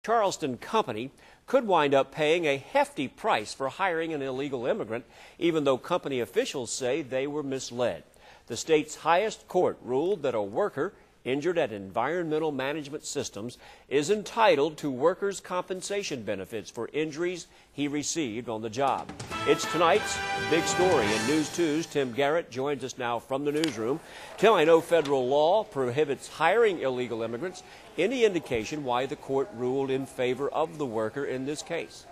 Charleston company could wind up paying a hefty price for hiring an illegal immigrant, even though company officials say they were misled. The state's highest court ruled that a worker injured at Environmental Management Systems is entitled to workers' compensation benefits for injuries he received on the job. It's tonight's big story in News 2's Tim Garrett joins us now from the newsroom. Tim, I know federal law prohibits hiring illegal immigrants. Any indication why the court ruled in favor of the worker in this case?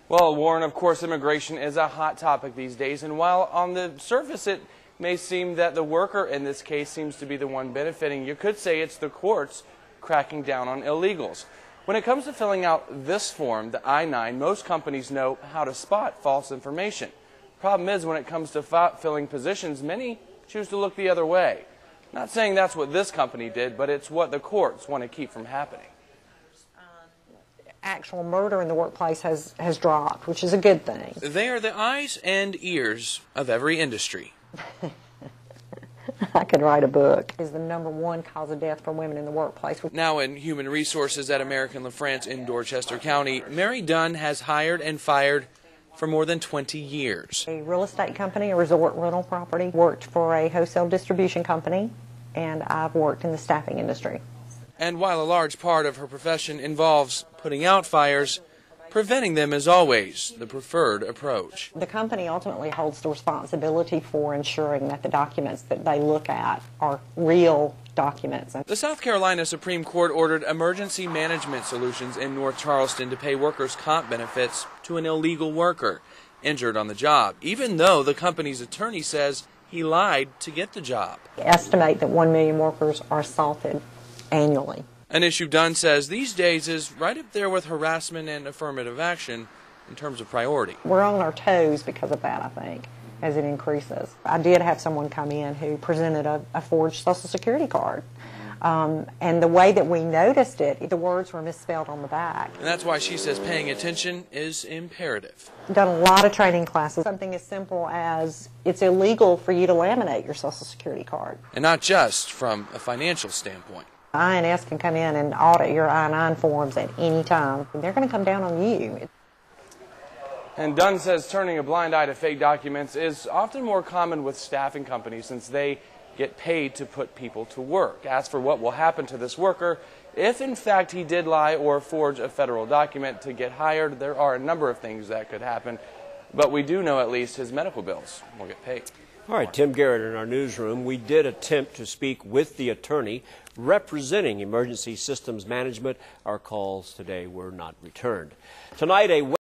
Well, Warren, of course, immigration is a hot topic these days, and while on the surface it may seem that the worker in this case seems to be the one benefiting, you could say it's the courts cracking down on illegals. When it comes to filling out this form, the I-9, most companies know how to spot false information. Problem is, when it comes to filling positions, many choose to look the other way. Not saying that's what this company did, but it's what the courts want to keep from happening. Actual murder in the workplace has dropped, which is a good thing. They are the eyes and ears of every industry. I could write a book. Is the #1 cause of death for women in the workplace. Now in Human Resources at American LaFrance in Dorchester County, Mary Dunn has hired and fired for more than 20 years. A real estate company, a resort rental property, worked for a wholesale distribution company, and I've worked in the staffing industry. And while a large part of her profession involves putting out fires, preventing them is always the preferred approach. The company ultimately holds the responsibility for ensuring that the documents that they look at are real documents. The South Carolina Supreme Court ordered Emergency Management Solutions in North Charleston to pay workers' comp benefits to an illegal worker injured on the job, even though the company's attorney says he lied to get the job. Estimate that 1 million workers are assaulted annually. An issue Dunn says these days is right up there with harassment and affirmative action in terms of priority. We're on our toes because of that, I think, as it increases. I did have someone come in who presented a forged Social Security card. And the way that we noticed it, the words were misspelled on the back. And that's why she says paying attention is imperative. Done a lot of training classes. Something as simple as it's illegal for you to laminate your Social Security card. And not just from a financial standpoint. INS can come in and audit your I-9 forms at any time. They're going to come down on you. And Dunn says turning a blind eye to fake documents is often more common with staffing companies since they get paid to put people to work. As for what will happen to this worker, if in fact he did lie or forge a federal document to get hired, there are a number of things that could happen. But we do know at least his medical bills will get paid. All right, Tim Garrett in our newsroom. We did attempt to speak with the attorney representing Emergency Systems Management. Our calls today were not returned. Tonight, a